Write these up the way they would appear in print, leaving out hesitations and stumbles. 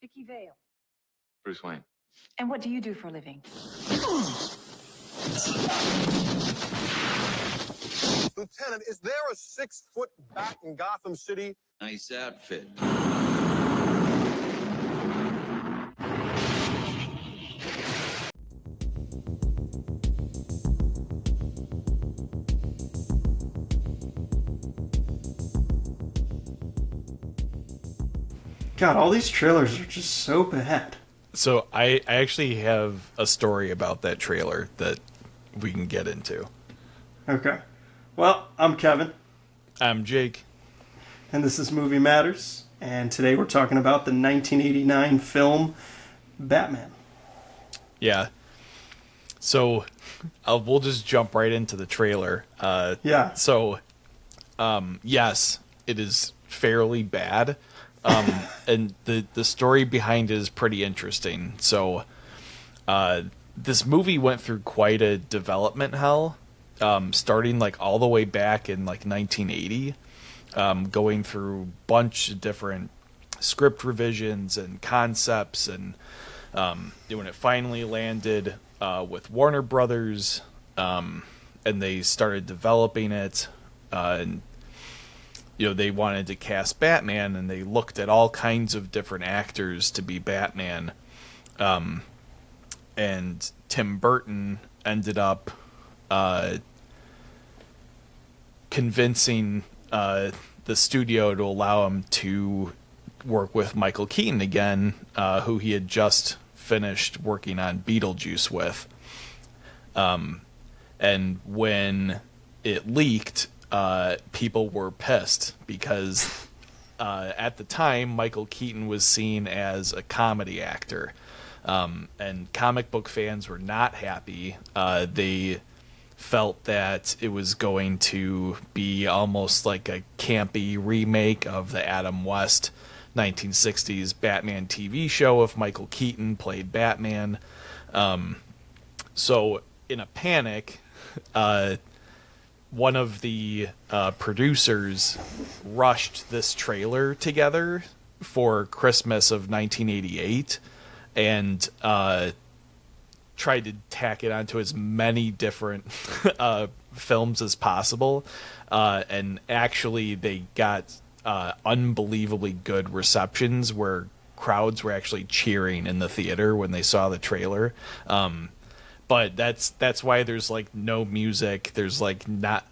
Vicky Vale. Bruce Wayne. And what do you do for a living? Lieutenant, is there a 6-foot bat in Gotham City? Nice outfit. God, all these trailers are just so bad. So I actually have a story about that trailer that we can get into. Okay. Well, I'm Kevin. I'm Jake. And this is Movie Matters. And today we're talking about the 1989 film Batman. Yeah. So we'll just jump right into the trailer. Yeah. So, yes, it is fairly bad. And the story behind it is pretty interesting. So, this movie went through quite a development hell, starting like all the way back in like 1980, going through a bunch of different script revisions and concepts, and when it finally landed with Warner Brothers, and they started developing it, and they wanted to cast Batman, and they looked at all kinds of different actors to be Batman. And Tim Burton ended up convincing the studio to allow him to work with Michael Keaton again, who he had just finished working on Beetlejuice with. And when it leaked, people were pissed because at the time Michael Keaton was seen as a comedy actor, and comic book fans were not happy. They felt that it was going to be almost like a campy remake of the Adam West 1960s Batman TV show if Michael Keaton played Batman. So in a panic, one of the producers rushed this trailer together for Christmas of 1988 and tried to tack it onto as many different films as possible. And actually they got unbelievably good receptions where crowds were actually cheering in the theater when they saw the trailer. But that's why there's like no music. There's like not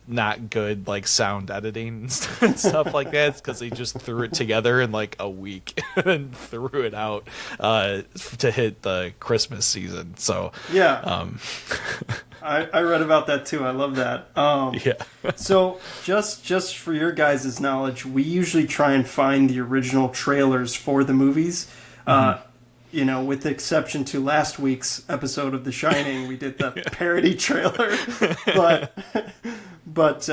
good like sound editing and stuff like that. It's because they just threw it together in like a week and threw it out to hit the Christmas season. So yeah, I read about that too. I love that. Yeah. So just for your guys' knowledge, we usually try and find the original trailers for the movies. With the exception to last week's episode of The Shining, we did the parody trailer. But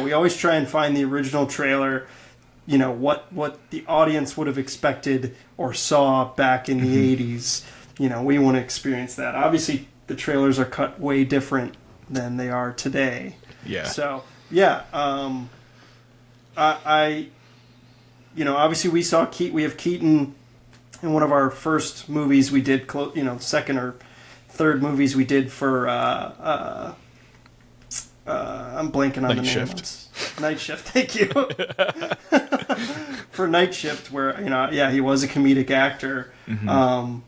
we always try and find the original trailer, what the audience would have expected or saw back in the 80s. We want to experience that. Obviously, the trailers are cut way different than they are today. Yeah. So, yeah. Obviously we have Keaton in one of our first movies we did, second or third movies we did for, I'm blanking on the name. Night Shift, thank you. For Night Shift, where, he was a comedic actor. And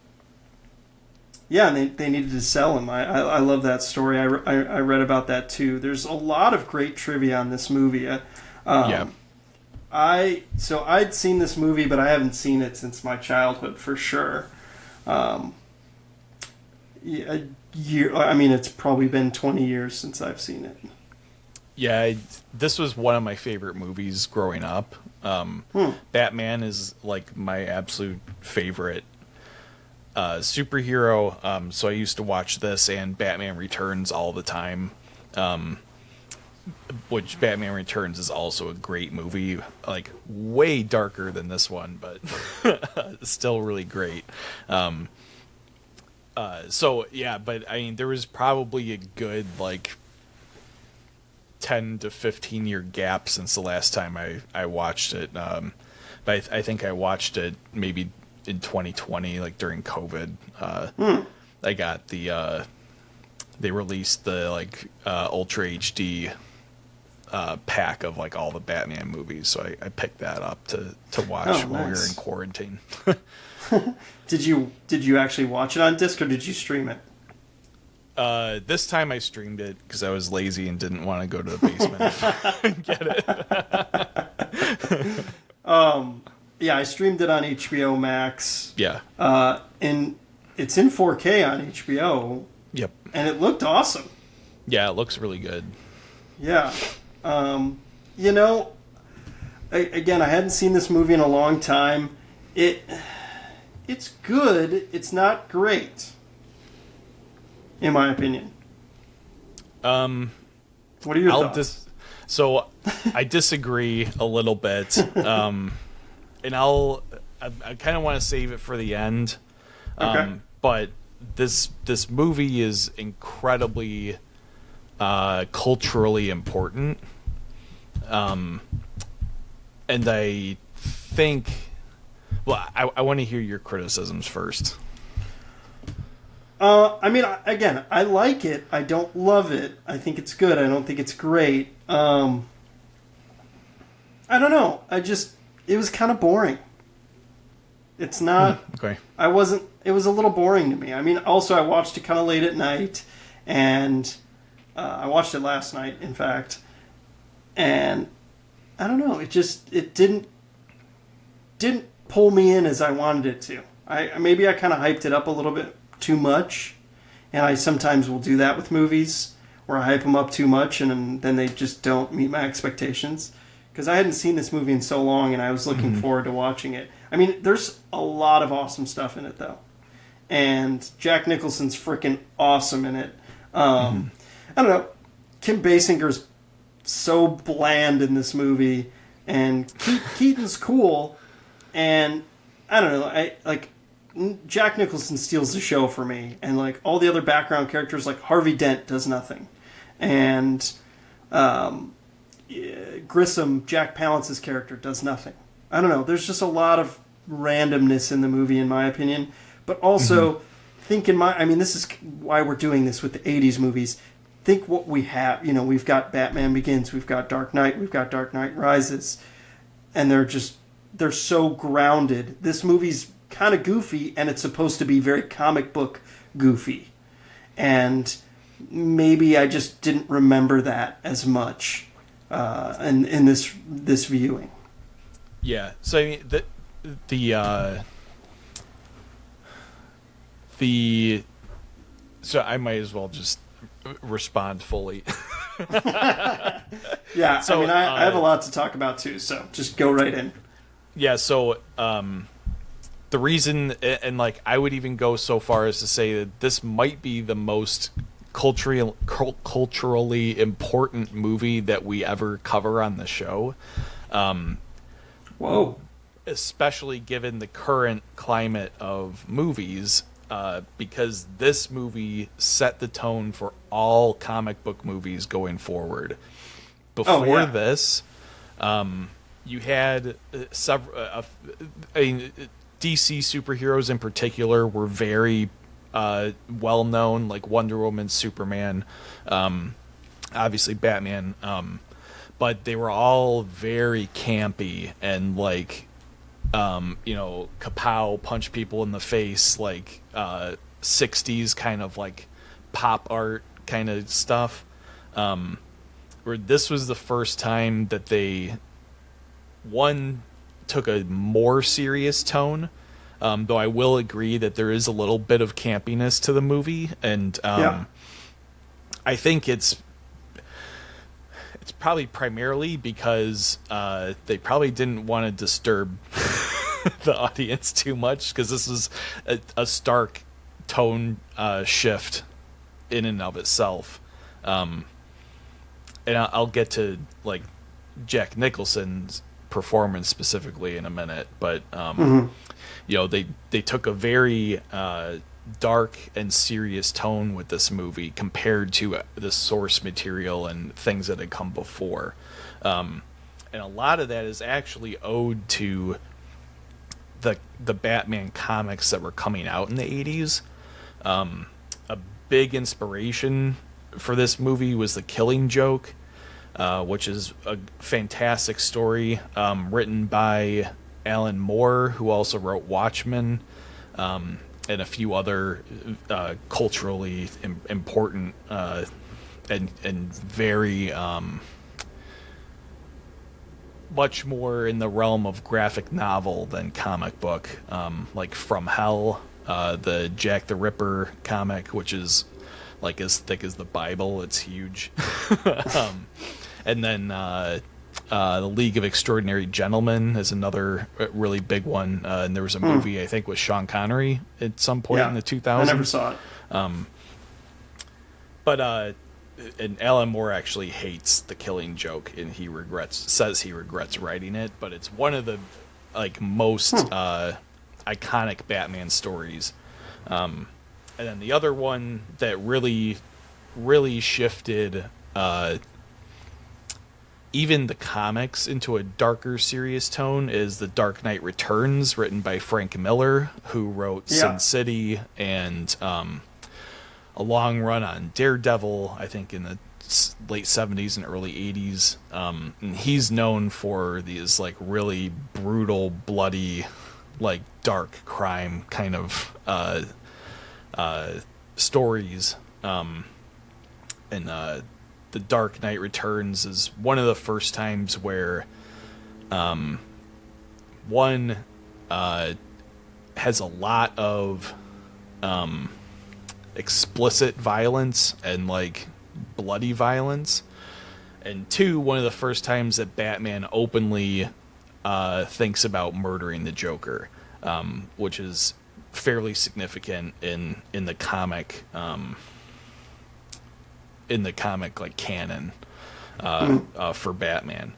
they needed to sell him. I love that story. I read about that too. There's a lot of great trivia on this movie. I'd seen this movie, but I haven't seen it since my childhood for sure. It's probably been 20 years since I've seen it. Yeah, this was one of my favorite movies growing up. Batman is like my absolute favorite superhero. So I used to watch this and Batman Returns all the time. Which Batman Returns is also a great movie, like way darker than this one, but still really great. But there was probably a good like 10 to 15 year gap since the last time I watched it. But I think I watched it maybe in 2020, like during COVID. I got the they released the like Ultra HD pack of like all the Batman movies, so I picked that up to watch while we were in quarantine. Did you actually watch it on disc, or did you stream it? This time I streamed it because I was lazy and didn't want to go to the basement and get it. Yeah, I streamed it on HBO Max. Yeah. And it's in 4K on HBO. Yep. And it looked awesome. Yeah, it looks really good. Yeah. You know, again, I hadn't seen this movie in a long time. It's good. It's not great, in my opinion. What are your thoughts? So I disagree a little bit, and I kind of want to save it for the end. Okay. But this movie is incredibly culturally important, and I think. Well, I want to hear your criticisms first. I mean, again, I like it. I don't love it. I think it's good. I don't think it's great. I don't know. It was kind of boring. It's not. Okay. It was a little boring to me. I mean, also, I watched it kind of late at night, and I watched it last night, in fact. And I don't know. It didn't pull me in as I wanted it to. Maybe I kind of hyped it up a little bit too much, and I sometimes will do that with movies where I hype them up too much and then they just don't meet my expectations, because I hadn't seen this movie in so long and I was looking forward to watching it. I mean, there's a lot of awesome stuff in it though, and Jack Nicholson's freaking awesome in it. I don't know, Kim Basinger's so bland in this movie, and Keaton's cool, and I don't know, Jack Nicholson steals the show for me, and like all the other background characters, like Harvey Dent does nothing, and Grissom, Jack Palance's character, does nothing. I don't know. There's just a lot of randomness in the movie, in my opinion. But also, this is why we're doing this with the 80s movies. Think what we have. You know, we've got Batman Begins, we've got Dark Knight, we've got Dark Knight Rises, and they're so grounded. This movie's kind of goofy, and it's supposed to be very comic book goofy, and maybe I just didn't remember that as much in this viewing. Yeah, so I mean so I might as well just respond fully. Yeah, so, I mean, I have a lot to talk about too, so just go right in. Yeah, so the reason, and like I would even go so far as to say that this might be the most culturally important movie that we ever cover on the show. Whoa. Especially given the current climate of movies, because this movie set the tone for all comic book movies going forward. Before this, you had several. DC superheroes in particular were very well known, like Wonder Woman, Superman, obviously Batman, but they were all very campy and like, kapow, punch people in the face, like 60s kind of like pop art kind of stuff. Where this was the first time that they took a more serious tone, though I will agree that there is a little bit of campiness to the movie, and I think it's probably primarily because they probably didn't want to disturb the audience too much, because this is a stark tone shift in and of itself. And I'll get to like Jack Nicholson's performance specifically in a minute, but they took a very dark and serious tone with this movie compared to the source material and things that had come before, and a lot of that is actually owed to the Batman comics that were coming out in the 80s. A big inspiration for this movie was The Killing Joke, which is a fantastic story written by Alan Moore, who also wrote Watchmen, and a few other culturally important and very much more in the realm of graphic novel than comic book, like From Hell, the Jack the Ripper comic, which is like as thick as the Bible. It's huge. And then the League of Extraordinary Gentlemen is another really big one. And there was a movie, I think, with Sean Connery at some point in the 2000s. I never saw it. But and Alan Moore actually hates The Killing Joke, and says he regrets writing it. But it's one of the most iconic Batman stories. And then the other one that really, really shifted even the comics into a darker, serious tone is The Dark Knight Returns, written by Frank Miller, who wrote Sin City and a long run on Daredevil, I think in the late 70s and early 80s. And he's known for these really brutal, bloody, dark crime kind of stories. And The Dark Knight Returns is one of the first times where one has a lot of explicit violence and bloody violence, and two, one of the first times that Batman openly thinks about murdering the Joker, which is fairly significant in the comic canon for Batman,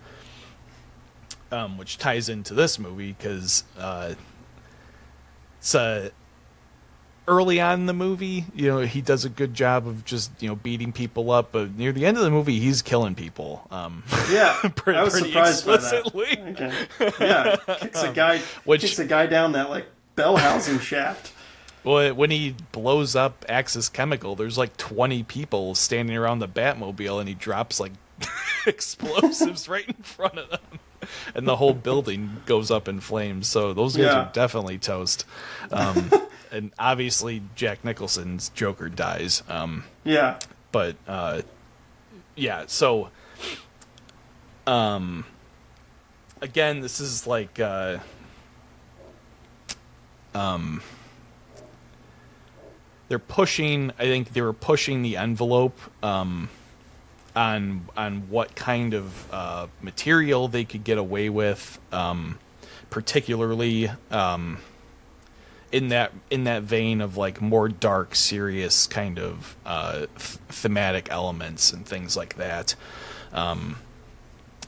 which ties into this movie because it's early on in the movie, he does a good job of just beating people up, but near the end of the movie, he's killing people. I was surprised explicitly. by that. Okay. Yeah, kicks a guy down that bell housing shaft. Well, when he blows up Axis Chemical, there's 20 people standing around the Batmobile, and he drops explosives right in front of them, and the whole building goes up in flames. So those guys are definitely toast. And obviously Jack Nicholson's Joker dies. But so again, this is they're pushing. I think they were pushing the envelope on what kind of material they could get away with, particularly in that vein of more dark, serious kind of thematic elements and things like that.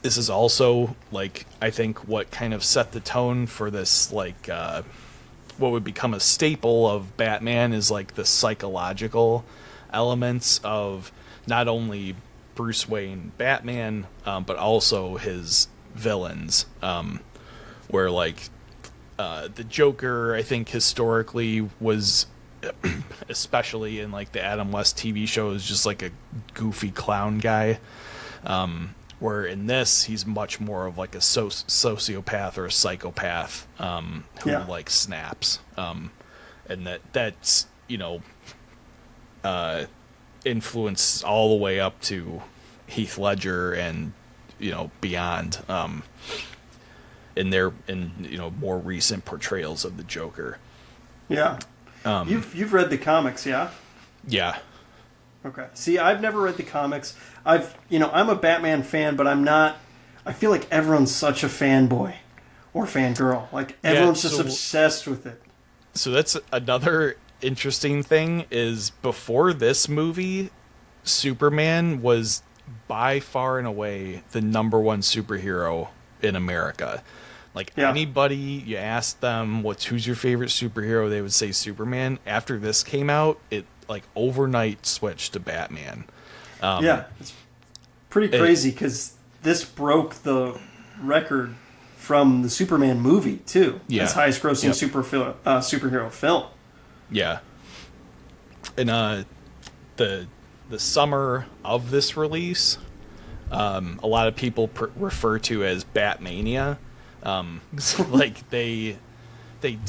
This is also I think what kind of set the tone for this what would become a staple of Batman is the psychological elements of not only Bruce Wayne Batman, but also his villains, where the Joker, I think historically was, especially in the Adam West TV show, is just a goofy clown guy, where in this he's much more of a sociopath or a psychopath who snaps, and that's influenced all the way up to Heath Ledger and beyond, in more recent portrayals of the Joker. You've read the comics, yeah? Okay. See, I've never read the comics. I'm a Batman fan, but I'm not. I feel like everyone's such a fanboy or fangirl. Everyone's just obsessed with it. So that's another interesting thing is before this movie, Superman was by far and away the number one superhero in America. Anybody you ask them who's your favorite superhero, they would say Superman. After this came out, it overnight switched to Batman. It's pretty crazy because this broke the record from the Superman movie too. Yeah. As highest grossing superhero film. Yeah. And the summer of this release, a lot of people refer to as Batmania. Like they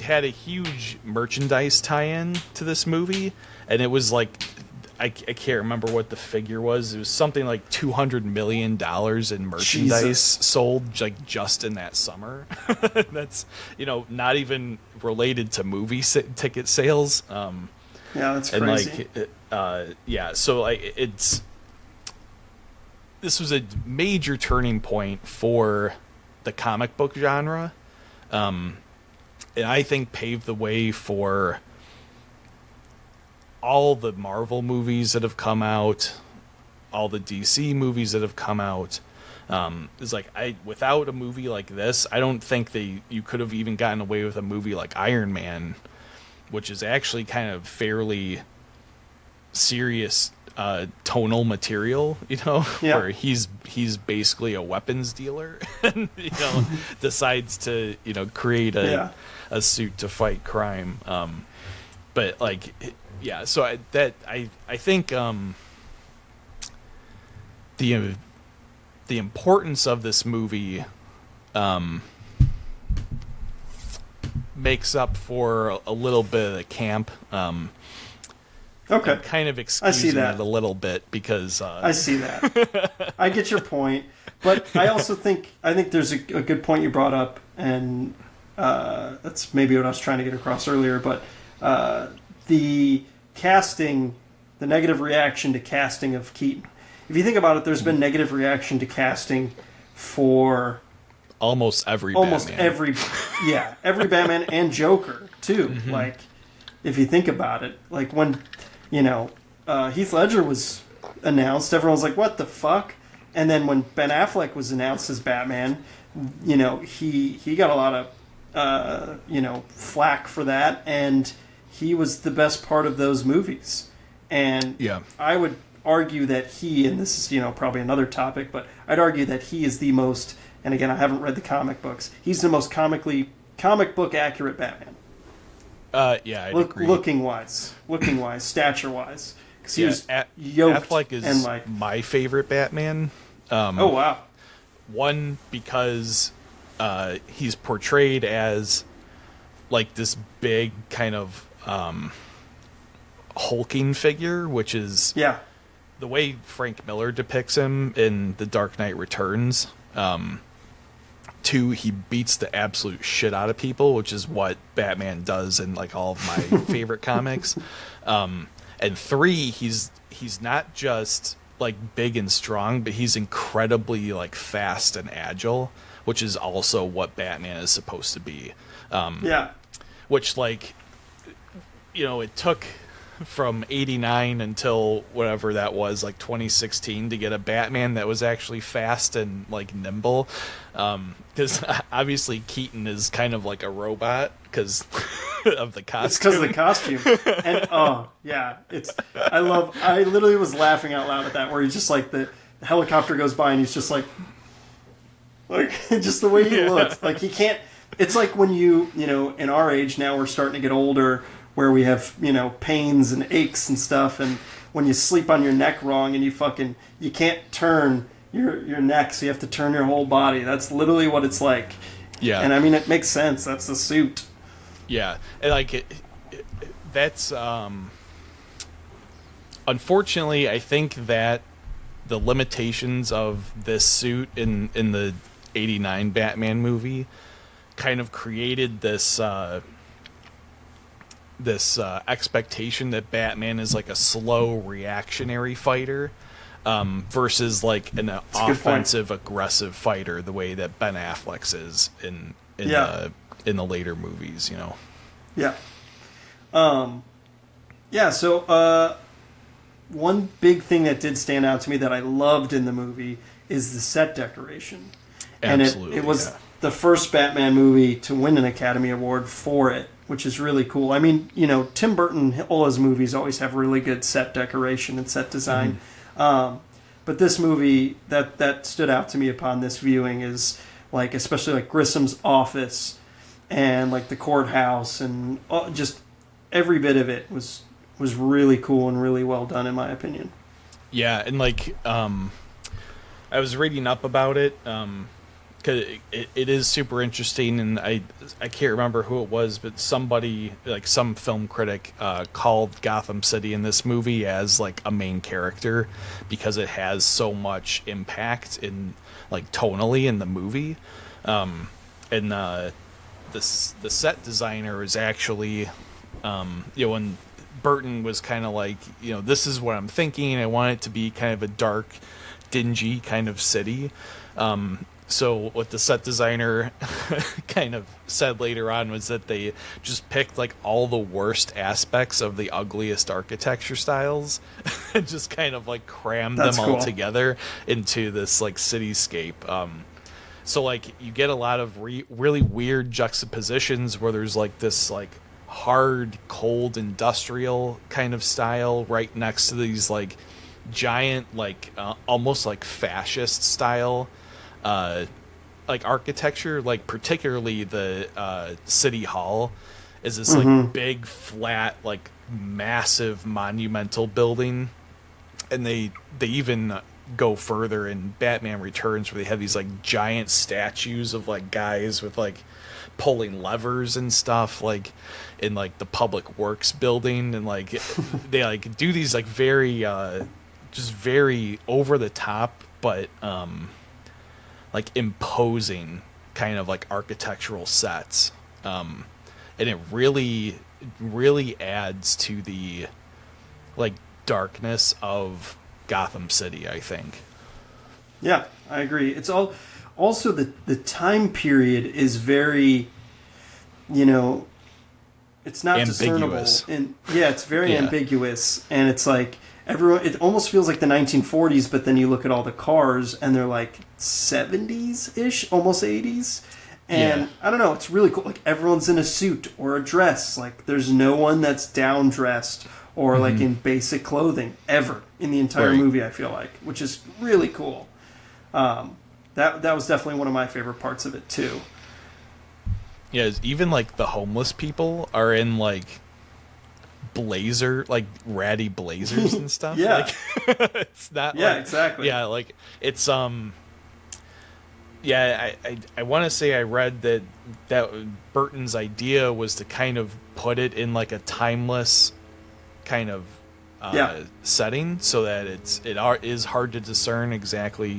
had a huge merchandise tie-in to this movie, and it was like I can't remember what the figure was. It was something like $200 million in merchandise sold like just in that summer. That's not even related to movie ticket sales. Yeah, that's crazy. And so like this was a major turning point for the comic book genre, and I think paved the way for all the Marvel movies that have come out, all the DC movies that have come out. It's like without a movie like this, I don't think you could have even gotten away with a movie like Iron Man, which is actually kind of fairly serious tonal material, where he's basically a weapons dealer and decides to create a suit to fight crime. But like so I think the importance of this movie makes up for a little bit of the camp. Okay. I'm kind of excusing it a little bit because I see that. I get your point, but I also think there's a good point you brought up, and that's maybe what I was trying to get across earlier. But the casting, the negative reaction to casting of Keaton. If you think about it, there's been negative reaction to casting for almost every Batman and Joker too. Mm-hmm. Like, if you think about it, like when Heath Ledger was announced, everyone was like, "What the fuck?" And then when Ben Affleck was announced as Batman, he got a lot of flack for that, and he was the best part of those movies. And I would argue that and this is probably another topic, but I'd argue that he is the most. And again, I haven't read the comic books. He's the most comic book accurate Batman. I'd agree. Looking wise, stature wise, because he was yoked. Affleck is my favorite Batman. Oh wow! One, because he's portrayed as like this big kind of hulking figure, which is the way Frank Miller depicts him in The Dark Knight Returns. Two, he beats the absolute shit out of people, which is what Batman does in like all of my favorite comics. And three, he's not just like big and strong, but he's incredibly like fast and agile, which is also what Batman is supposed to be. Which like, it took from 89 until whatever that was, like 2016, to get a Batman that was actually fast and like nimble, because obviously Keaton is kind of like a robot because of the costume. It's because of the costume. And I literally was laughing out loud at that, where he's just like, the helicopter goes by and he's just like just the way he looks, like he can't. It's like when in our age now, we're starting to get older, where we have, pains and aches and stuff, and when you sleep on your neck wrong and you can't turn your neck, so you have to turn your whole body. That's literally what it's like. Yeah. And I mean, it makes sense. That's the suit. Yeah. And like that's unfortunately, I think that the limitations of this suit in the 89 Batman movie kind of created this expectation that Batman is like a slow reactionary fighter, versus like an offensive aggressive fighter, the way that Ben Affleck's is in the later movies, So one big thing that did stand out to me that I loved in the movie is the set decoration. Absolutely. And it was the first Batman movie to win an Academy Award for it, which is really cool. I mean, Tim Burton, all his movies always have really good set decoration and set design. Mm-hmm. But this movie, that stood out to me upon this viewing is like especially like Grissom's office and like the courthouse and just every bit of it was really cool and really well done in my opinion. Yeah, and like I was reading up about it because it is super interesting, and I can't remember who it was, but somebody, like some film critic, called Gotham City in this movie as like a main character because it has so much impact in like tonally in the movie, and the set designer is actually when Burton was kind of like, this is what I'm thinking, I want it to be kind of a dark, dingy kind of city. So what the set designer kind of said later on was that they just picked like all the worst aspects of the ugliest architecture styles and just kind of like crammed them all together into this like cityscape. So like you get a lot of really weird juxtapositions where there's like this like hard, cold, industrial kind of style right next to these like giant, like almost like fascist style like architecture, like particularly the City Hall is this like big, flat, like massive monumental building, and they even go further in Batman Returns where they have these like giant statues of like guys with like pulling levers and stuff like in like the Public Works building, and like they like do these like very just very over the top but like imposing kind of like architectural sets, and it really adds to the like darkness of Gotham City, I think. Yeah, I agree. It's also the time period is very, it's not ambiguous. discernible. And yeah, it's very ambiguous, and it's like everyone. It almost feels like the 1940s, but then you look at all the cars, and they're like 70s ish, almost 80s. And I don't know, it's really cool. Like everyone's in a suit or a dress. Like there's no one that's down dressed or like in basic clothing ever in the entire movie, I feel like, which is really cool. That was definitely one of my favorite parts of it too. Yeah, even like the homeless people are in like ratty blazers and stuff. Yeah. Like, it's not exactly. Yeah, like it's yeah, I want to say I read that Burton's idea was to kind of put it in like a timeless kind of setting, so that it is hard to discern exactly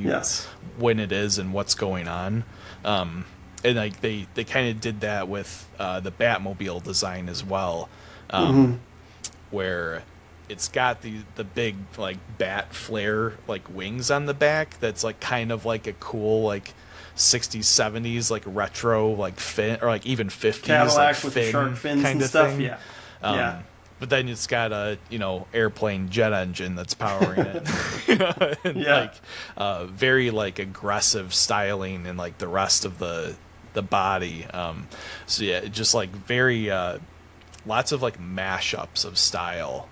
when it is and what's going on. And like they kind of did that with the Batmobile design as well, where it's got the big like bat flare like wings on the back. That's like kind of like a cool like 60s 70s like retro like fin, or like even 50s Cadillac like with fin the shark fins kind and of stuff. thing. But then it's got a airplane jet engine that's powering it. And like very like aggressive styling and like the rest of the body. So yeah, just like very lots of like mashups of style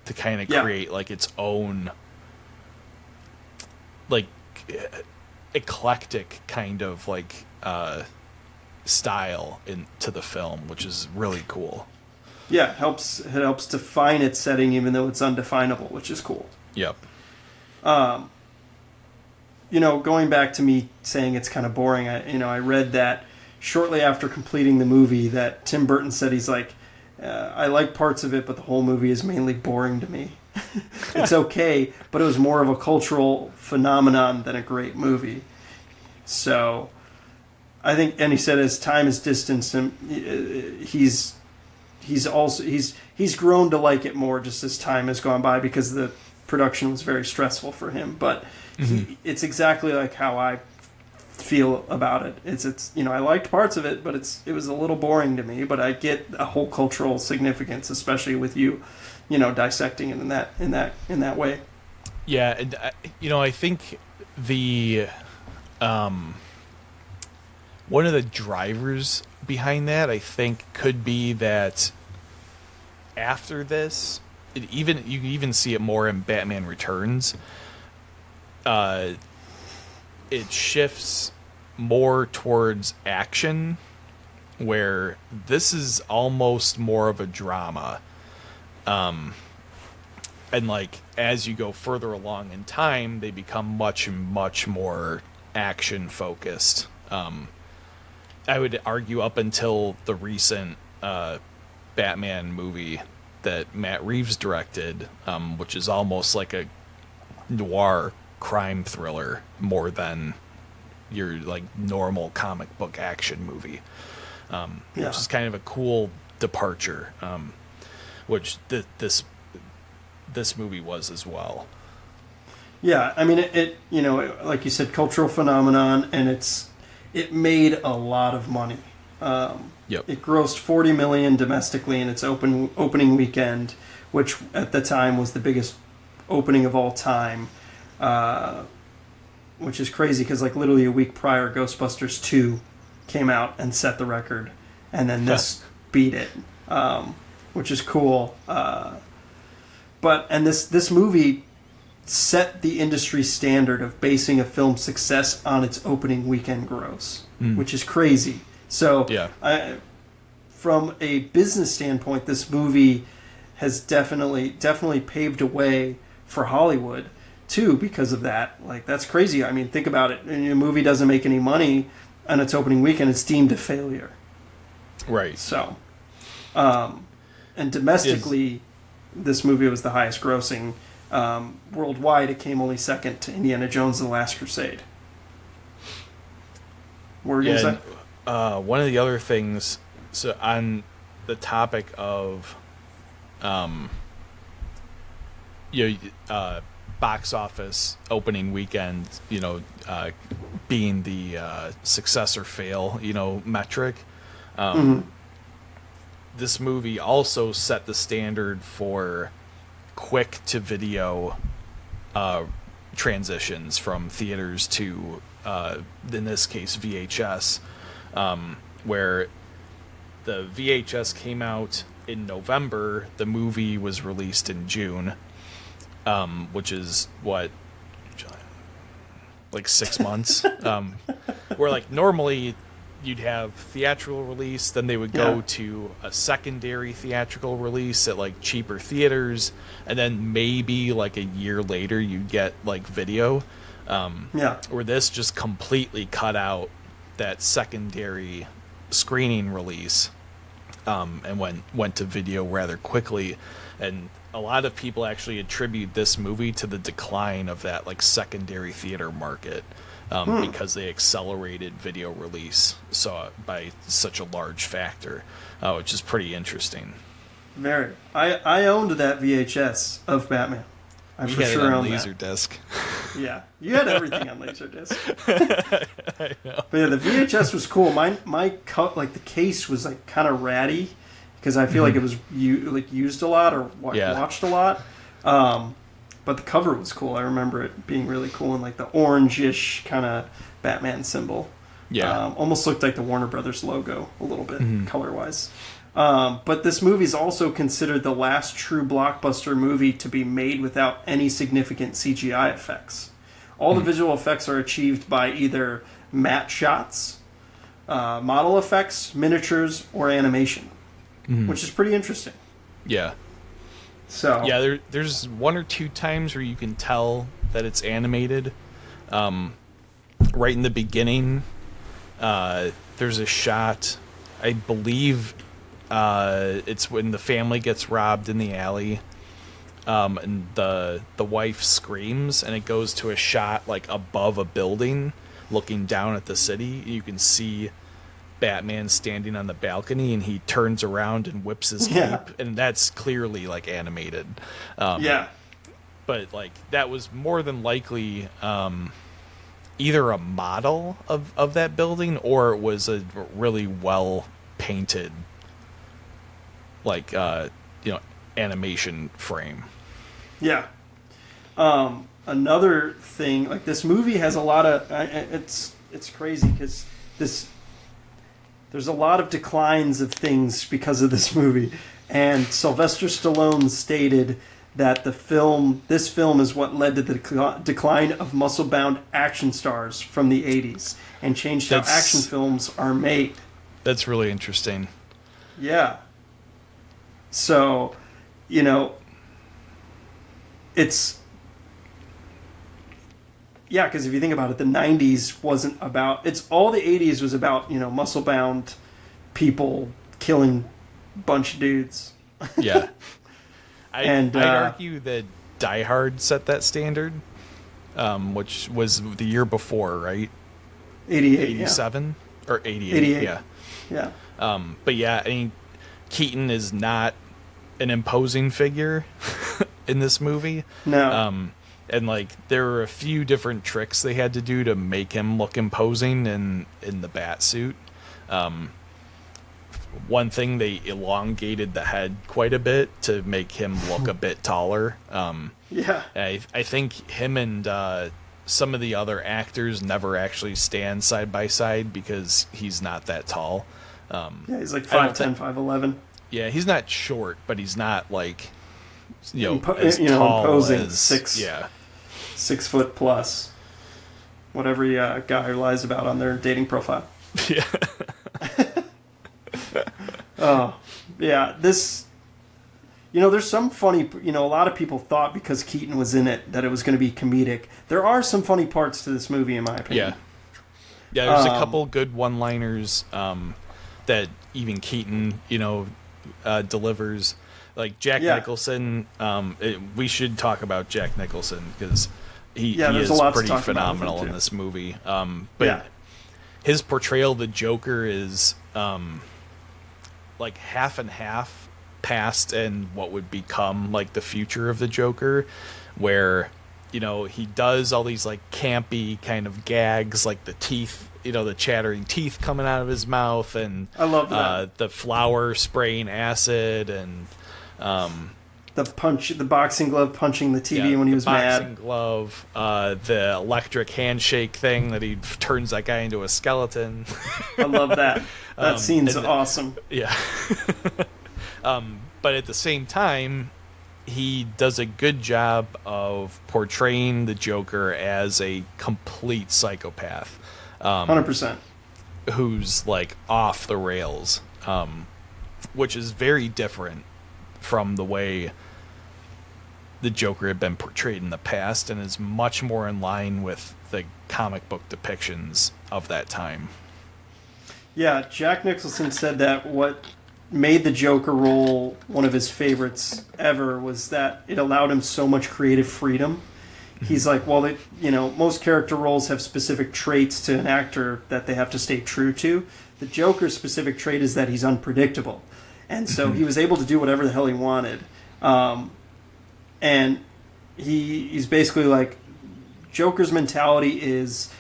to kind of create like its own like eclectic kind of like style into the film, which is really cool. Yeah, it helps define its setting even though it's undefinable, which is cool. Yep. Going back to me saying it's kind of boring, I read that shortly after completing the movie that Tim Burton said he's like, I like parts of it, but the whole movie is mainly boring to me. It's okay, but it was more of a cultural phenomenon than a great movie. So I think, and he said as time has distanced him, he's grown to like it more just as time has gone by, because the production was very stressful for him. But it's exactly like how I feel about it. It's I liked parts of it, but it was a little boring to me. But I get a whole cultural significance, especially with you dissecting it in that way. Yeah, and I think the one of the drivers behind that, I think, could be that after this, you can even see it more in Batman Returns. It shifts more towards action, where this is almost more of a drama. And like as you go further along in time, they become much more action focused. I would argue up until the recent Batman movie that Matt Reeves directed, which is almost like a noir crime thriller more than your like normal comic book action movie, which is kind of a cool departure, which this movie was as well. Yeah, I mean, it you know, like you said, cultural phenomenon, and it made a lot of money. Yep. It grossed $40 million domestically in its opening weekend, which at the time was the biggest opening of all time, which is crazy because like literally a week prior, Ghostbusters 2 came out and set the record, and then this beat it, which is cool. But this movie set the industry standard of basing a film's success on its opening weekend gross, which is crazy. So, from a business standpoint, this movie has definitely paved a way for Hollywood too because of that. Like, that's crazy. I mean, think about it. When a movie doesn't make any money on its opening weekend, it's deemed a failure. Right. So, and domestically, this movie was the highest grossing. Worldwide, it came only second to Indiana Jones and the Last Crusade. What were you going to say? One of the other things, so on the topic of, box office opening weekend, being the success or fail, metric. This movie also set the standard for quick to video transitions from theaters to, in this case, VHS, where the VHS came out in November, the movie was released in June, which is what, like 6 months, where like normally you'd have theatrical release, then they would go to a secondary theatrical release at like cheaper theaters, and then maybe like a year later you'd get like video. Where this just completely cut out that secondary screening release, and went to video rather quickly. And a lot of people actually attribute this movie to the decline of that like secondary theater market. Because they accelerated video release by such a large factor, which is pretty interesting. Very. I owned that VHS of Batman. I we for had sure it on owned Laserdisc. Yeah, you had everything on Laserdisc. I know. But yeah, the VHS was cool. The case was like kind of ratty because I feel like it was used a lot or watched a lot. But the cover was cool. I remember it being really cool and like the orange-ish kind of Batman symbol. Yeah. Almost looked like the Warner Brothers logo a little bit, color-wise. But this movie is also considered the last true blockbuster movie to be made without any significant CGI effects. All the visual effects are achieved by either matte shots, model effects, miniatures, or animation, which is pretty interesting. Yeah. So yeah, there's one or two times where you can tell that it's animated. Right in the beginning, there's a shot, I believe it's when the family gets robbed in the alley, and the wife screams, and it goes to a shot like above a building looking down at the city. You can see Batman standing on the balcony, and he turns around and whips his cape, and that's clearly like animated. But like that was more than likely either a model of that building, or it was a really well painted like animation frame. Another thing, like this movie has a lot of it's crazy because there's a lot of declines of things because of this movie. And Sylvester Stallone stated that this film is what led to the decline of muscle-bound action stars from the 80s and changed how action films are made. That's really interesting. Yeah. So, it's... Yeah, because if you think about it, the 90s wasn't about... It's all the 80s was about, muscle-bound people killing a bunch of dudes. Yeah. I'd argue that Die Hard set that standard, which was the year before, right? 88, 87? Yeah. Or 88, 88. yeah. Yeah. But yeah, I mean, Keaton is not an imposing figure in this movie. No. And like there were a few different tricks they had to do to make him look imposing in the bat suit. One thing, they elongated the head quite a bit to make him look a bit taller. Yeah. I think him and some of the other actors never actually stand side by side because he's not that tall. Yeah, he's like 5'10", 5'11". Yeah, he's not short, but he's not like as tall imposing, as 6 foot plus. What every guy lies about on their dating profile. Yeah. Oh, yeah. This, there's some funny. A lot of people thought because Keaton was in it that it was going to be comedic. There are some funny parts to this movie, in my opinion. Yeah. There's a couple good one-liners that even Keaton, delivers. Like Jack Nicholson. We should talk about Jack Nicholson because he is pretty phenomenal in this movie. But his portrayal of the Joker is like half and half past and what would become like the future of the Joker, where he does all these like campy kind of gags, like the teeth, the chattering teeth coming out of his mouth, and I love that. The flour spraying acid, and the boxing glove punching the TV when he was mad. The boxing glove, the electric handshake thing that he turns that guy into a skeleton. I love that. That scene's awesome. Yeah. But at the same time, he does a good job of portraying the Joker as a complete psychopath. 100%. Who's like off the rails, which is very different from the way the Joker had been portrayed in the past, and is much more in line with the comic book depictions of that time. Yeah, Jack Nicholson said that what made the Joker role one of his favorites ever was that it allowed him so much creative freedom. He's like, well, most character roles have specific traits to an actor that they have to stay true to. The Joker's specific trait is that he's unpredictable. And so he was able to do whatever the hell he wanted. And he's basically like, Joker's mentality is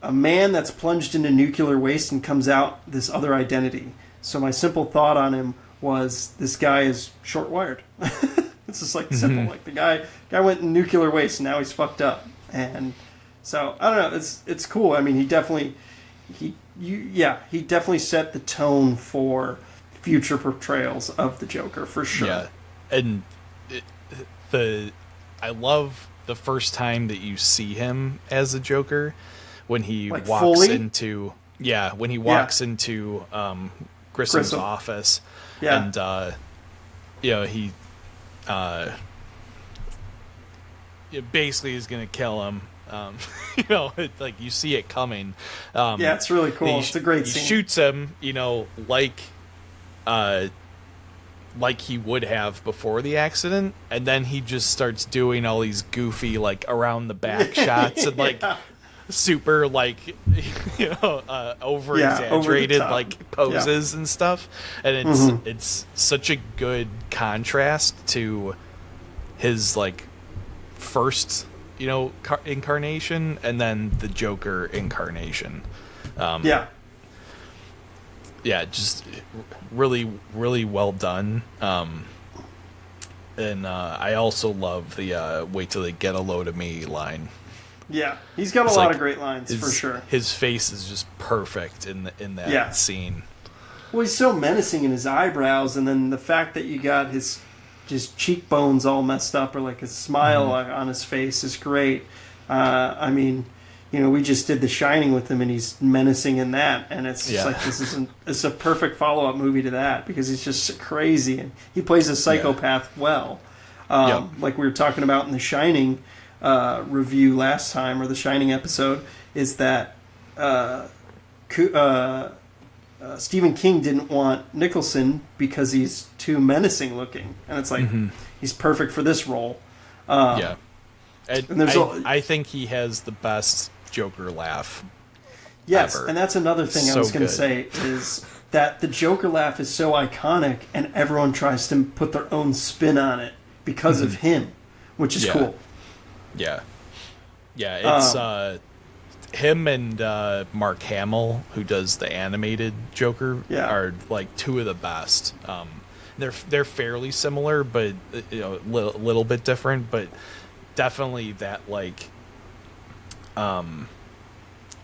a man that's plunged into nuclear waste and comes out this other identity. So my simple thought on him was, this guy is short-wired. It's just like simple. Like the guy went in nuclear waste and now he's fucked up. And so I don't know. It's cool. I mean, he definitely set the tone for future portrayals of the Joker for sure. Yeah, and I love the first time that you see him as the Joker when he like walks fully? into Grissom's office. Yeah. And he basically is going to kill him. Like you see it coming. Yeah, it's really cool. It's a great scene. He shoots him, like he would have before the accident, and then he just starts doing all these goofy like around the back shots and like super like over exaggerated like poses and stuff, and it's such a good contrast to his like first incarnation and then the Joker incarnation. Just really, really well done. And I also love the "wait till they get a load of me" line. Yeah, he's got a lot of great lines for sure. His face is just perfect in that scene. Well, he's so menacing in his eyebrows, and then the fact that you got his his cheekbones all messed up, or like his smile on his face is great. I mean, you know, we just did The Shining with him, and he's menacing in that, and it's just like it's a perfect follow-up movie to that, because he's just crazy, and he plays a psychopath well. Like we were talking about in The Shining review last time, or The Shining episode, is that Stephen King didn't want Nicholson because he's too menacing looking, and it's like he's perfect for this role. And I think he has the best Joker laugh. Yes, ever. And that's another thing I was going to say, is that the Joker laugh is so iconic, and everyone tries to put their own spin on it because of him, which is cool. Yeah. It's him and Mark Hamill, who does the animated Joker, are like two of the best. They're fairly similar, but you know, a little bit different, but definitely that like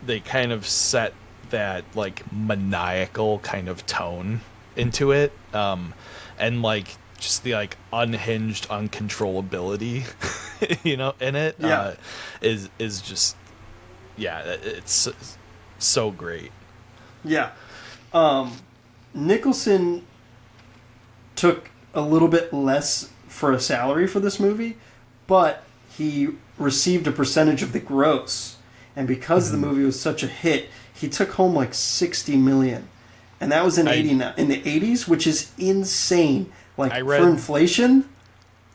they kind of set that like maniacal kind of tone into it, and like just the like unhinged uncontrollability you know, in it is just it's so great. Nicholson took a little bit less for a salary for this movie, but he received a percentage of the gross, and because the movie was such a hit, he took home like $60 million, and that was in the 80s, which is insane. Like, for inflation,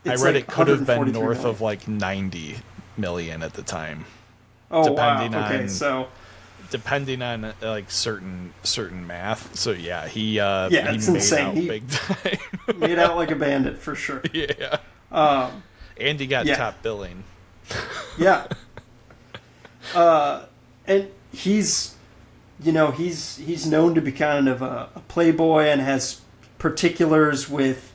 I read it could have been north of like 90 million at the time. Oh, wow. Okay, so depending on like certain math. So yeah, he it's made insane. Out big time. Made out like a bandit for sure. Yeah. And he got top billing. And he's known to be kind of a playboy, and has particulars with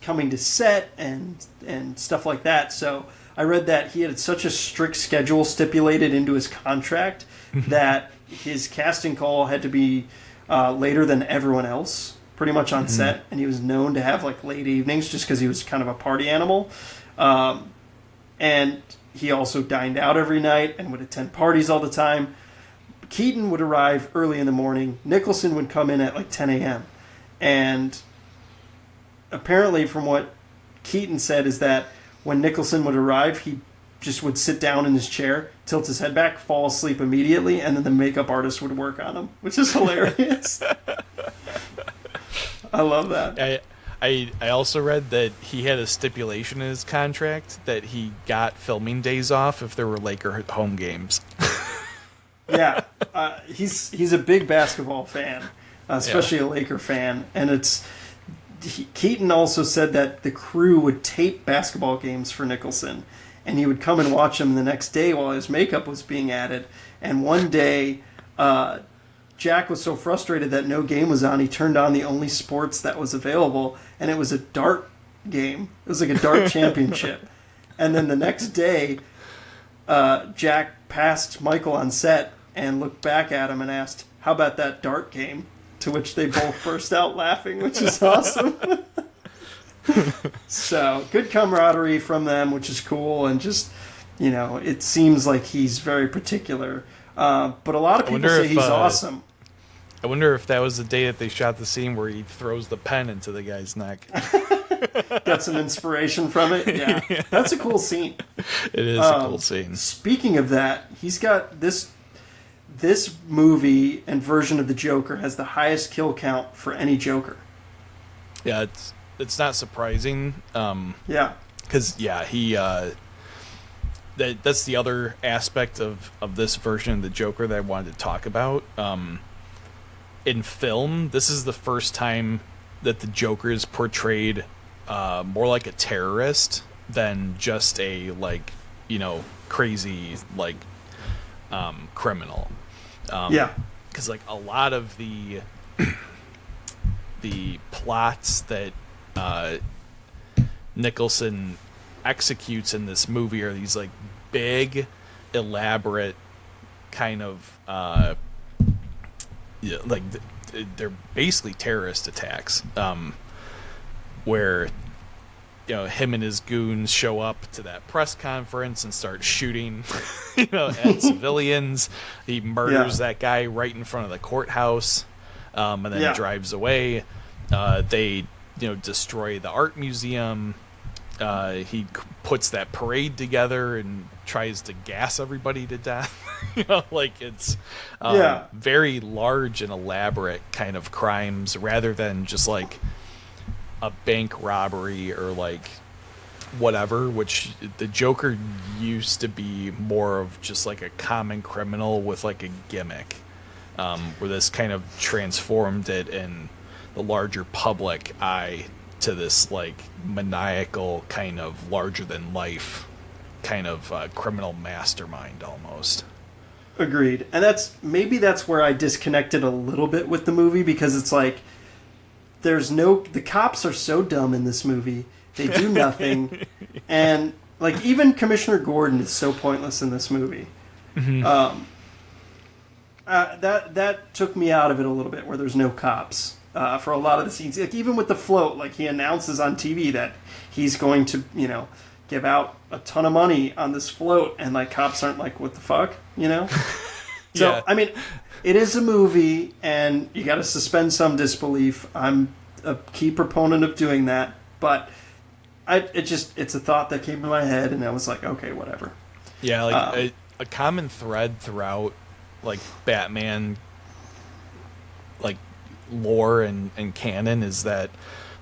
coming to set and stuff like that. So I read that he had such a strict schedule stipulated into his contract that his casting call had to be later than everyone else, pretty much on set, and he was known to have like late evenings just because he was kind of a party animal. And he also dined out every night and would attend parties all the time. Keaton would arrive early in the morning. Nicholson would come in at like 10 a.m. And apparently, from what Keaton said, is that when Nicholson would arrive, he just would sit down in his chair, tilt his head back, fall asleep immediately, and then the makeup artist would work on him, which is hilarious. I love that. I also read that he had a stipulation in his contract that he got filming days off if there were Laker home games. He's a big basketball fan, especially a Laker fan, and Keaton also said that the crew would tape basketball games for Nicholson, and he would come and watch them the next day while his makeup was being added. And one day, Jack was so frustrated that no game was on, he turned on the only sports that was available, and it was a dart game. It was like a dart championship. And then the next day, Jack passed Michael on set and looked back at him and asked, "How about that dart game?" To which they both burst out laughing, which is awesome. So, good camaraderie from them, which is cool, and just, you know, it seems like he's very particular. But a lot of people say he's awesome. I wonder if that was the day that they shot the scene where he throws the pen into the guy's neck. Got some inspiration from it? Yeah. That's a cool scene. It is a cool scene. Speaking of that, he's got this movie and version of the Joker has the highest kill count for any Joker. Yeah, it's not surprising. Because he that's the other aspect of this version of the Joker that I wanted to talk about. In film, this is the first time that the Joker is portrayed more like a terrorist than just a crazy criminal. Because like a lot of the plots that Nicholson executes in this movie are these like big, elaborate kind of they're basically terrorist attacks, where him and his goons show up to that press conference and start shooting, at civilians. He murders that guy right in front of the courthouse, and then drives away. They, destroy the art museum. He puts that parade together and tries to gas everybody to death. It's very large and elaborate kind of crimes rather than just like a bank robbery or like whatever, which the Joker used to be more of just like a common criminal with like a gimmick, where this kind of transformed it in the larger public eye to this like maniacal kind of larger than life kind of criminal mastermind almost. Agreed. And that's where I disconnected a little bit with the movie, because it's like the cops are so dumb in this movie. They do nothing. And like even Commissioner Gordon is so pointless in this movie. Mm-hmm. That took me out of it a little bit, where there's no cops for a lot of the scenes. Like even with the float, like he announces on TV that he's going to, give out a ton of money on this float, and like cops aren't like, what the fuck, So I mean, it is a movie, and you got to suspend some disbelief. I'm a key proponent of doing that, but it's a thought that came to my head, and I was like, okay, whatever. Yeah, like a common thread throughout like Batman like lore and canon is that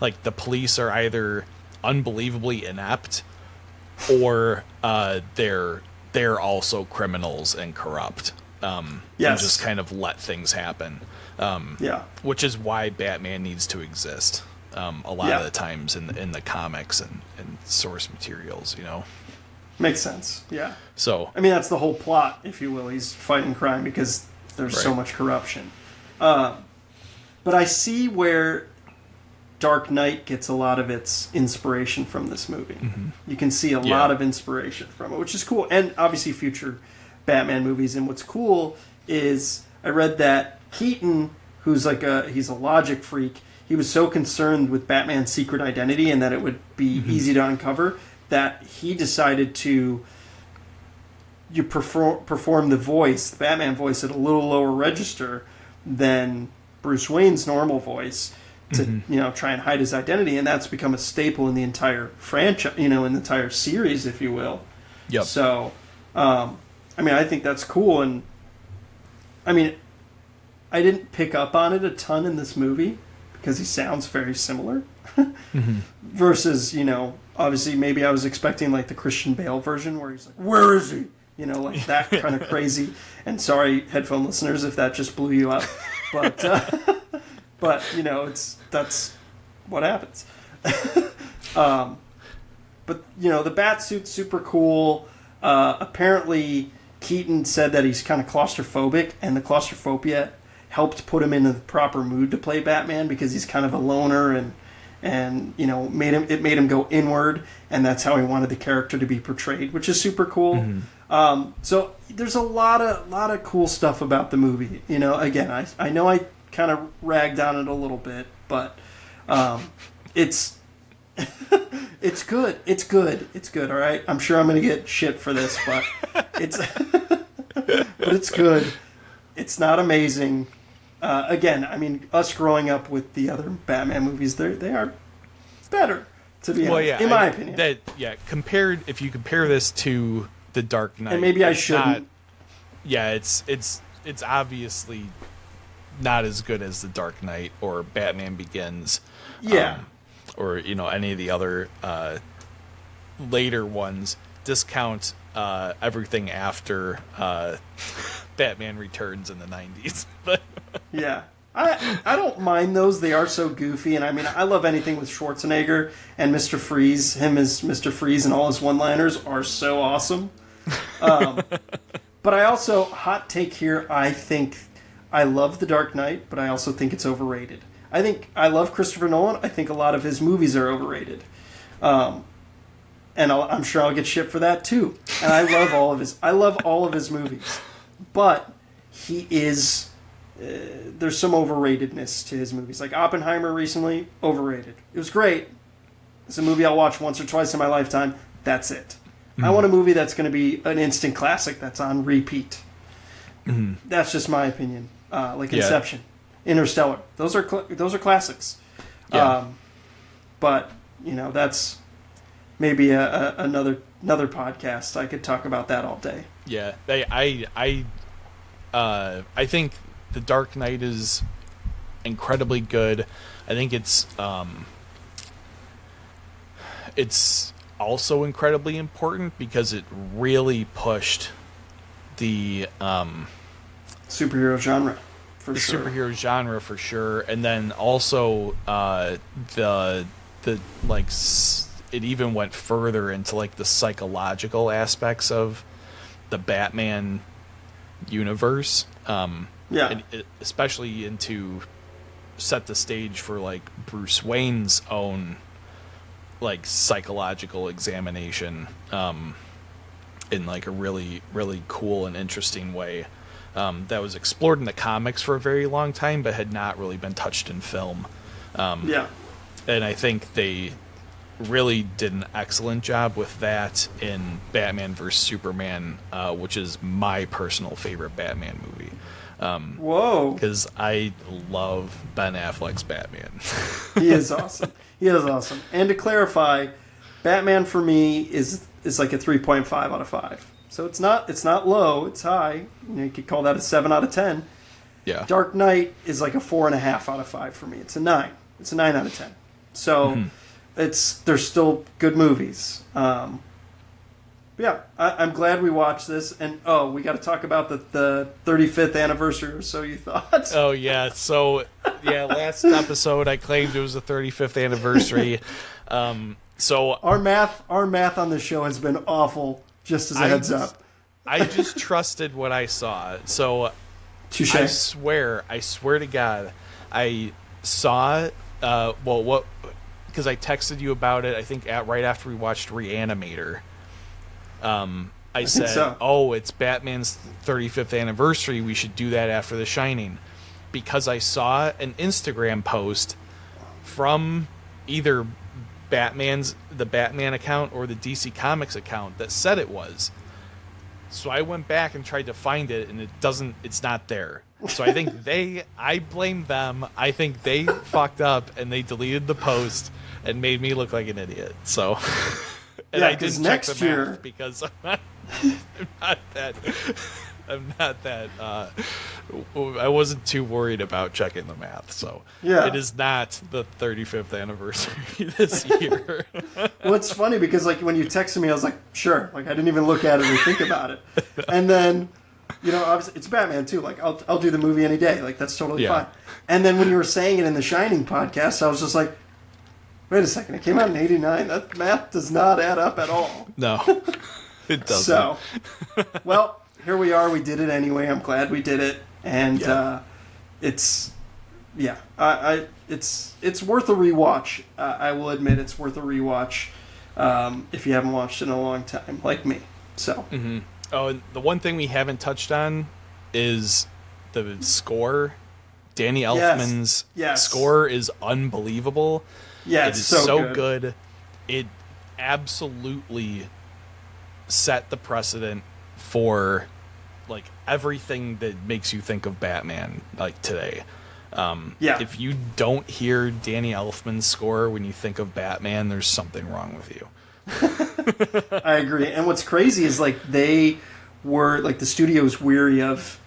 like the police are either unbelievably inept or they're also criminals and corrupt. And just kind of let things happen. Which is why Batman needs to exist a lot of the times in the comics and source materials, Makes sense, yeah. So I mean, that's the whole plot, if you will. He's fighting crime because there's so much corruption. But I see where Dark Knight gets a lot of its inspiration from this movie. Mm-hmm. You can see a lot of inspiration from it, which is cool. And obviously future Batman movies. And what's cool is I read that Keaton, who's he's a logic freak, he was so concerned with Batman's secret identity and that it would be easy to uncover that he decided to perform the Batman voice, at a little lower register than Bruce Wayne's normal voice to try and hide his identity, and that's become a staple in the entire franchise, in the entire series, if you will. Yep. So, I mean, I think that's cool, and I mean, I didn't pick up on it a ton in this movie because he sounds very similar. Versus, obviously maybe I was expecting like the Christian Bale version where he's like, "Where is he?" Like that kind of crazy. And sorry, headphone listeners, if that just blew you up, but that's what happens. But the bat suit's super cool. Apparently Keaton said that he's kind of claustrophobic, and the claustrophobia helped put him in the proper mood to play Batman because he's kind of a loner and made him go inward, and that's how he wanted the character to be portrayed, which is super cool. So there's a lot of cool stuff about the movie. Again, I know I kind of ragged on it a little bit, but it's it's good. It's good. It's good. All right. I'm sure I'm going to get shit for this, but it's good. It's not amazing. Again, I mean, us growing up with the other Batman movies, they are better, to be honest, in my opinion. If you compare this to The Dark Knight, and maybe I shouldn't. It's obviously not as good as The Dark Knight or Batman Begins. Or any of the other later ones. Discount everything after Batman Returns in the 90s. But yeah. I don't mind those. They are so goofy, and I mean, I love anything with Schwarzenegger and Mr. Freeze. Him as Mr. Freeze and all his one-liners are so awesome. But I also, hot take here, I think I love The Dark Knight, but I also think it's overrated. I love Christopher Nolan. I think a lot of his movies are overrated. And I'm sure I'll get shit for that too. And I love all of his movies. But he is there's some overratedness to his movies. Like Oppenheimer recently, overrated. It was great. It's a movie I'll watch once or twice in my lifetime. That's it. I want a movie that's going to be an instant classic that's on repeat. That's just my opinion. Like Inception, Interstellar. Those are classics. Yeah. But that's maybe another podcast. I could talk about that all day. Yeah, I think The Dark Knight is incredibly good. I think it's also incredibly important because it really pushed the superhero genre for sure. Superhero genre for sure, and then also it even went further into like the psychological aspects of the Batman universe. Especially into set the stage for like Bruce Wayne's own like psychological examination in like a really, really cool and interesting way that was explored in the comics for a very long time but had not really been touched in film. And I think they really did an excellent job with that in Batman vs. Superman, which is my personal favorite Batman movie. Whoa! Because I love Ben Affleck's Batman. He is awesome. And to clarify, Batman for me is like a 3.5 out of 5. So it's not low. It's high. You could call that a 7 out of 10. Yeah. Dark Knight is like a 4.5 out of 5 for me. It's a 9. It's a 9 out of 10. So they're still good movies. I'm glad we watched this. And we got to talk about the 35th anniversary or so. You thought? Oh yeah. So last episode I claimed it was the 35th anniversary. So our math on this show has been awful. Just as a heads up. I just trusted what I saw. So touché. I swear to God, I saw because I texted you about it. I think right after we watched Reanimator. I said, so. "Oh, it's Batman's 35th anniversary. We should do that after The Shining," because I saw an Instagram post from either the Batman account or the DC Comics account that said it was. So I went back and tried to find it, and it's not there. So I think I blame them. I think they fucked up and they deleted the post and made me look like an idiot. So, and I didn't check the math because I'm not that. I wasn't too worried about checking the math, so it is not the 35th anniversary this year. Well, it's funny because like when you texted me, I was like, sure, like I didn't even look at it or think about it, and then obviously it's Batman too. Like I'll do the movie any day, like that's totally fine. And then when you were saying it in the Shining podcast, I was just like, wait a second, it came out in '89. That math does not add up at all. No, it doesn't. So, well. Here we are. We did it anyway. I'm glad we did it, and it's worth a rewatch. I will admit it's worth a rewatch if you haven't watched it in a long time, like me. So, Oh, and the one thing we haven't touched on is the score. Danny Elfman's score is unbelievable. Yeah, it is so good. It absolutely set the precedent for like everything that makes you think of Batman like today. If you don't hear Danny Elfman's score when you think of Batman, there's something wrong with you. I agree. And what's crazy is like they were like the studio's weary of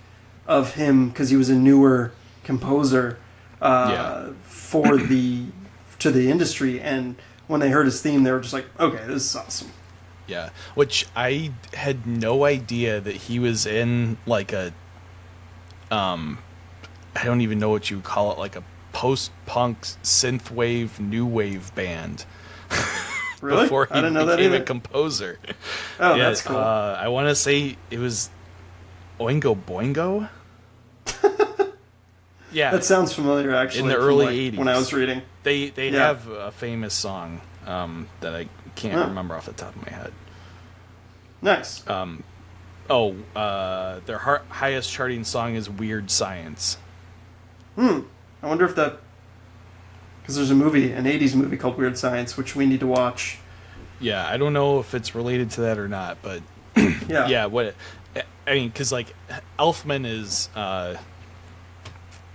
him because he was a newer composer to the industry, and when they heard his theme, they were just like, okay, this is awesome. Yeah, which I had no idea that he was in like a, I don't even know what you would call it, like a post-punk synthwave new wave band. Really? Before he became a composer. Oh, that's cool. I want to say it was Oingo Boingo. Yeah, that sounds familiar. Actually, in the early '80s when I was reading, they have a famous song that I can't remember off the top of my head. Nice. Their highest charting song is Weird Science. I wonder if that Because there's a movie, an 80s movie called Weird Science, which we need to watch. Yeah, I don't know if it's related to that or not, but Yeah. yeah, because like Elfman is,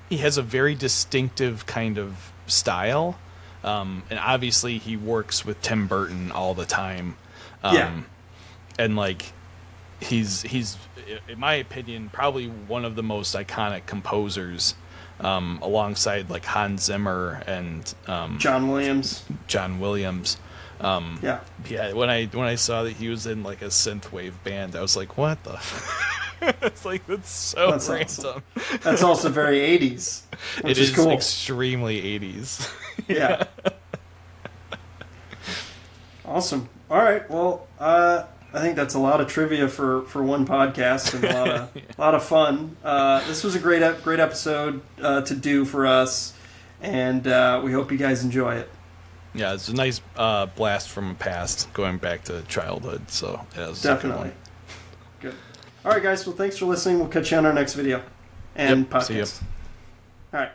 he has a very distinctive kind of style, and obviously he works with Tim Burton all the time, and like he's in my opinion probably one of the most iconic composers, alongside like Hans Zimmer and John Williams. Yeah, when I saw that he was in like a synthwave band, I was like, what the it's like that's random. Awesome. That's also very 80s, which It is cool. extremely 80s. Yeah. Awesome. All right. Well, I think that's a lot of trivia for one podcast and a lot of fun. This was a great episode to do for us, and we hope you guys enjoy it. Yeah, it's a nice blast from the past, going back to childhood. So yeah, it was Definitely. Good. All right, guys. Well, thanks for listening. We'll catch you on our next video and podcast. See ya. All right.